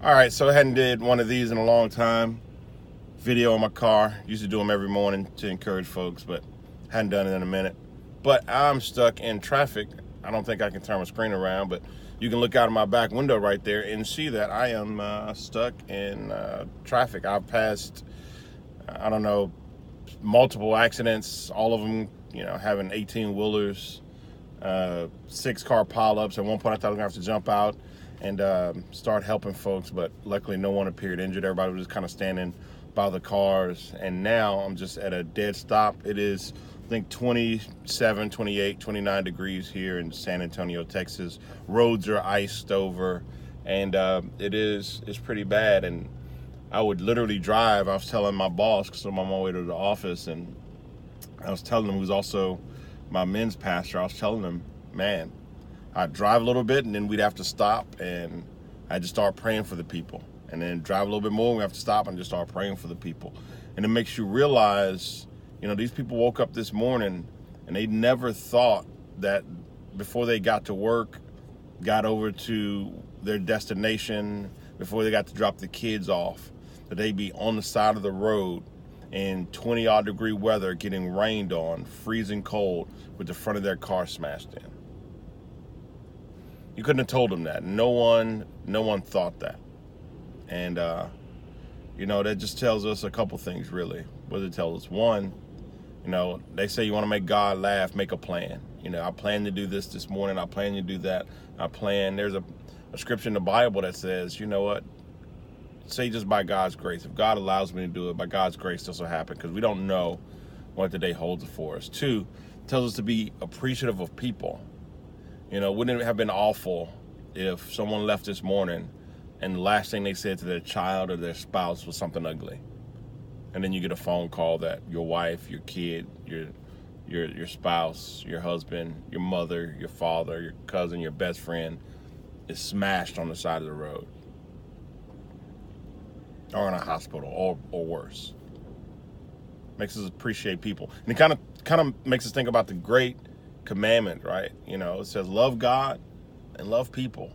All right, so I hadn't did one of these in a long time. Video in my car. Used to do them every morning to encourage folks, but hadn't done it in a minute. But I'm stuck in traffic. I don't think I can turn my screen around, but you can look out of my back window right there and see that I am stuck in traffic. I've passed, I don't know, multiple accidents, all of them, having 18 wheelers, 6-car pileups. At one point, I thought I was going to have to jump out and start helping folks, but luckily no one appeared injured. Everybody was just kind of standing by the cars, and now I'm just at a dead stop. It is, I think, 27, 28, 29 degrees here in San Antonio, Texas. Roads are iced over, and it's pretty bad. And I would literally drive. I was telling my boss, because I'm on my way to the office, and I was telling him, who's also my men's pastor, I was telling him, man, I'd drive a little bit and then we'd have to stop, and I'd just start praying for the people. And then drive a little bit more and we have to stop and just start praying for the people. And it makes you realize, these people woke up this morning and they never thought that before they got to work, got over to their destination, before they got to drop the kids off, that they'd be on the side of the road in 20-odd degree weather, getting rained on, freezing cold, with the front of their car smashed in. You couldn't have told them that. No one thought that. And, that just tells us a couple things, really. What does it tell us? One, they say you want to make God laugh, make a plan. I plan to do this morning. I plan to do that. There's a scripture in the Bible that says, say just by God's grace. If God allows me to do it, by God's grace, this will happen, because we don't know what the day holds for us. Two, it tells us to be appreciative of people. Wouldn't it have been awful if someone left this morning and the last thing they said to their child or their spouse was something ugly? And then you get a phone call that your wife, your kid, your spouse, your husband, your mother, your father, your cousin, your best friend is smashed on the side of the road, or in a hospital, or worse. Makes us appreciate people. And it kind of makes us think about the great commandment, right? It says love God and love people.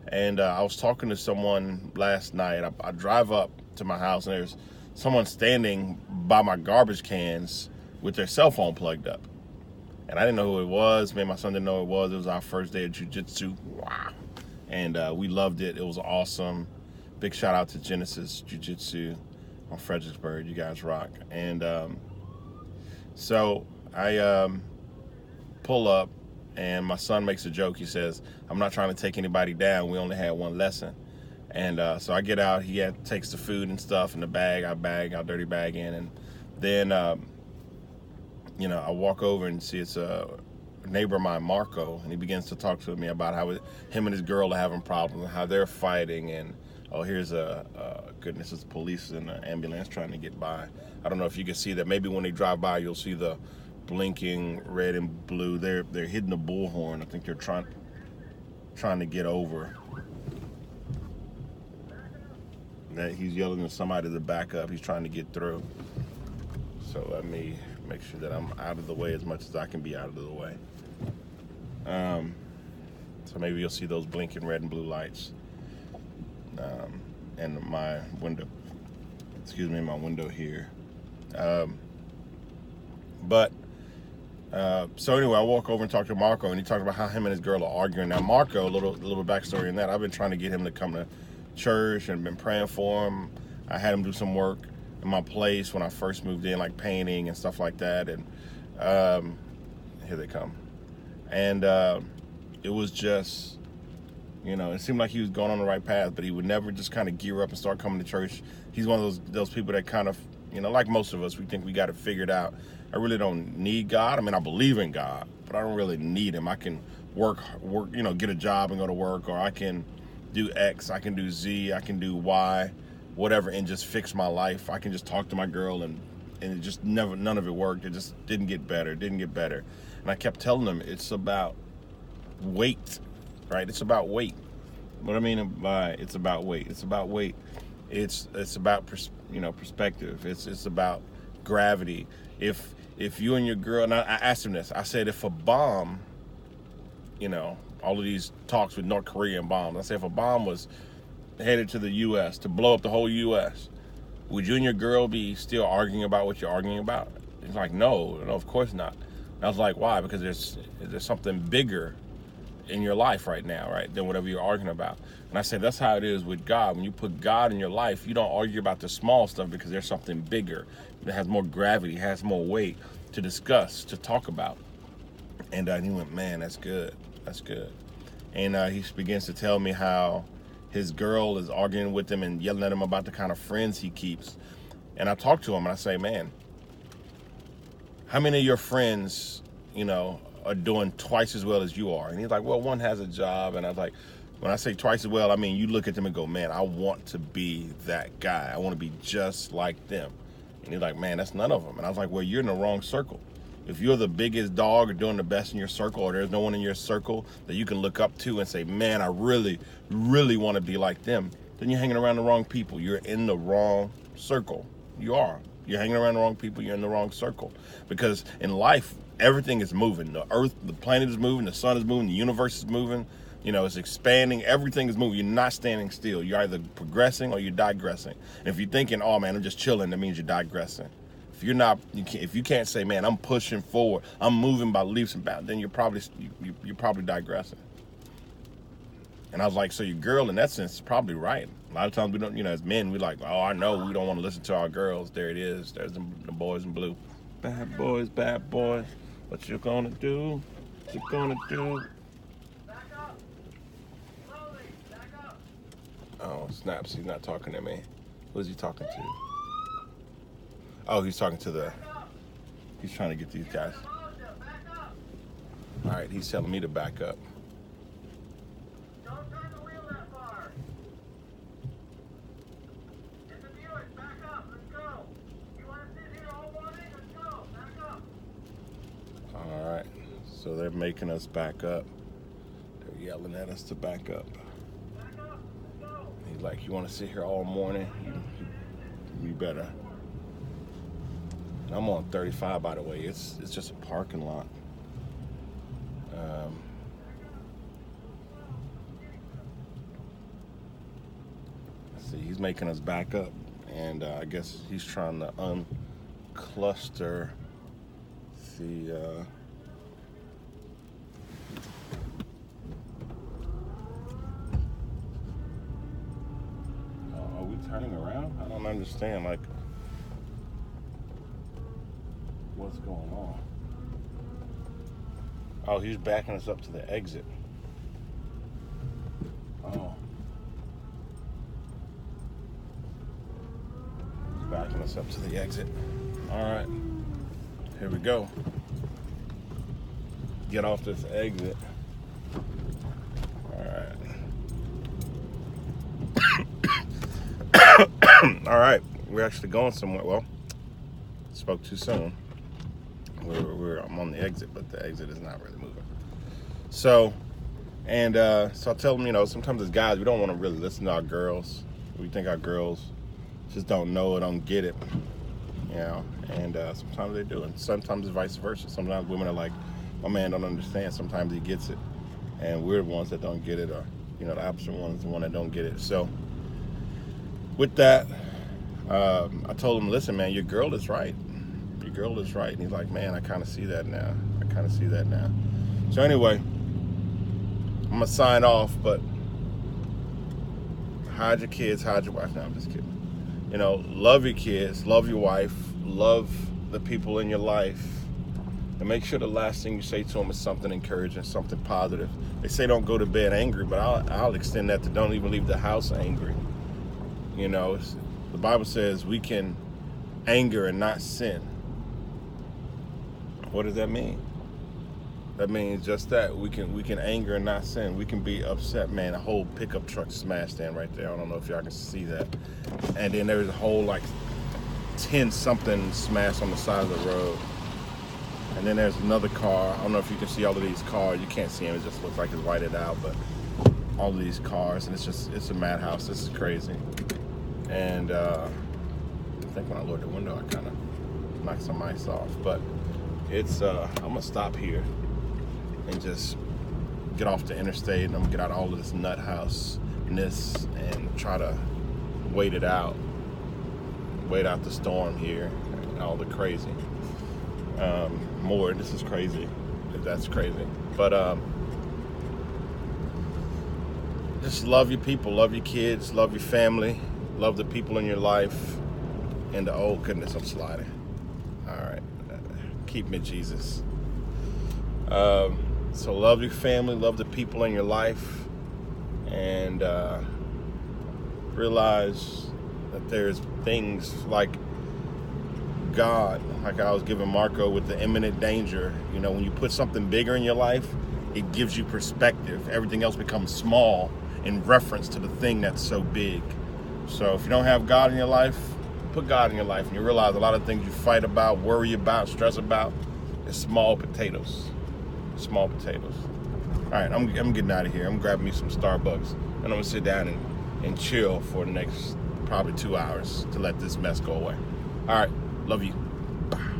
And I was talking to someone last night. I drive up to my house and there's someone standing by my garbage cans with their cell phone plugged up. And I didn't know who it was. Me and my son didn't know who it was. It was our first day of jiu-jitsu. Wow. And we loved it. It was awesome. Big shout out to Genesis Jiu-Jitsu on Fredericksburg. You guys rock. And so I pull up, and my son makes a joke. He says, I'm not trying to take anybody down. We only had one lesson. And so I get out. He takes the food and stuff in the bag. I dirty bag in. And then, I walk over and see it's a neighbor of mine, Marco, and he begins to talk to me about how him and his girl are having problems and how they're fighting. And here's goodness, it's police and an ambulance trying to get by. I don't know if you can see that. Maybe when they drive by, you'll see the blinking red and blue. They're hitting the bullhorn. I think they're trying to get over. That he's yelling at somebody to back up. He's trying to get through. So let me make sure that I'm out of the way as much as I can be out of the way. So maybe you'll see those blinking red and blue lights. And my window. My window here. So anyway, I walk over and talk to Marco, and he talks about how him and his girl are arguing. Now, Marco, a little backstory in that. I've been trying to get him to come to church and been praying for him. I had him do some work in my place when I first moved in, like painting and stuff like that. And here they come. And it was just, it seemed like he was going on the right path, but he would never just kind of gear up and start coming to church. He's one of those people that kind of, like most of us, we think we got it figured out. I really don't need God. I mean, I believe in God, but I don't really need him. I can work, get a job and go to work, or I can do X, I can do Z, I can do Y, whatever, and just fix my life. I can just talk to my girl, and it just none of it worked. It just didn't get better. And I kept telling him it's about weight, right? It's about weight. What I mean by it's about weight. It's about weight. It's about perspective. It's about gravity. If you and your girl, and I asked him this, I said, if a bomb, all of these talks with North Korea and bombs, I said, if a bomb was headed to the U.S. to blow up the whole U.S., would you and your girl be still arguing about what you're arguing about? He's like, no, of course not. And I was like, why? Because there's something bigger in your life right now, right, than whatever you're arguing about. And I said, that's how it is with God. When you put God in your life, you don't argue about the small stuff because there's something bigger that has more gravity, has more weight to discuss, to talk about. And he went, man, that's good. That's good. And he begins to tell me how his girl is arguing with him and yelling at him about the kind of friends he keeps. And I talk to him and I say, man, how many of your friends, are doing twice as well as you are? And he's like, well, one has a job. And I was like, when I say twice as well, I mean, you look at them and go, man, I want to be that guy. I want to be just like them. And he's like, man, that's none of them. And I was like, well, you're in the wrong circle. If you're the biggest dog or doing the best in your circle, or there's no one in your circle that you can look up to and say, man, I really, really want to be like them, then you're hanging around the wrong people. You're in the wrong circle. You are. You're hanging around the wrong people. You're in the wrong circle. Because in life, everything is moving. The earth, the planet is moving. The sun is moving. The universe is moving. It's expanding. Everything is moving. You're not standing still. You're either progressing or you're digressing. And if you're thinking, oh, man, I'm just chilling, that means you're digressing. If you can't say, man, I'm pushing forward, I'm moving by leaps and bounds, then you're probably digressing. And I was like, so your girl in that sense is probably right. A lot of times we don't, as men, we like, oh, I know we don't want to listen to our girls. There it is. There's the boys in blue. Bad boys, bad boys. What you gonna do? What you gonna do? Back up. Slowly, back up. Oh, snaps. He's not talking to me. Who's he talking to? Oh, he's talking to he's trying to get these guys. All right, he's telling me to back up. Don't turn the wheel that far. Get the Buick, back up, let's go. You want to sit here all morning? Let's go, back up. All right, so they're making us back up. They're yelling at us to back up. Back up, let's go. He's like, you want to sit here all morning? You better. I'm on 35, by the way. It's just a parking lot. See, he's making us back up, and I guess he's trying to uncluster the. Are we turning around? I don't understand. Like, what's going on? Oh, he's backing us up to the exit. Oh. He's backing us up to the exit. All right. Here we go. Get off this exit. All right. All right. We're actually going somewhere. Well, spoke too soon. I'm on the exit, but the exit is not really moving. So I tell them, sometimes as guys, we don't want to really listen to our girls. We think our girls just don't know it, don't get it, and sometimes they do, and sometimes it's vice versa. Sometimes women are like, my man don't understand. Sometimes he gets it, and we're the ones that don't get it, or the opposite one is the one that don't get it. So with that, I told him, listen, man, your girl is right. Your girl is right. And he's like, man, I kind of see that now. So anyway, I'm going to sign off, but hide your kids, hide your wife. No, I'm just kidding. Love your kids, love your wife, love the people in your life, and make sure the last thing you say to them is something encouraging, something positive. They say don't go to bed angry, but I'll extend that to don't even leave the house angry. The Bible says we can anger and not sin. What does that mean? That means just that we can anger and not sin. We can be upset, man. A whole pickup truck smashed in right there. I don't know if y'all can see that. And then there's a whole 10 something smashed on the side of the road. And then there's another car. I don't know if you can see all of these cars. You can't see them. It just looks like it's whited out, but all of these cars, and it's a madhouse. This is crazy. And I think when I lowered the window, I kind of knocked some ice off. But it's I'm gonna stop here and just get off the interstate, and I'm gonna get out of all of this nut house and try to wait it out. Wait out the storm here and all the crazy. This is crazy. That's crazy. But just love your people, love your kids, love your family, love the people in your life. And oh goodness, I'm sliding. All right, keep me, Jesus. So love your family, love the people in your life, and realize that there's things like God, like I was giving Marco with the imminent danger. You know, when you put something bigger in your life, it gives you perspective. Everything else becomes small in reference to the thing that's so big. So if you don't have God in your life, put God in your life, and you realize a lot of things you fight about, worry about, stress about, is small potatoes. Small potatoes. All right, I'm getting out of here. I'm grabbing me some Starbucks, and I'm gonna sit down and chill for the next probably 2 hours to let this mess go away. All right, love you. Bye.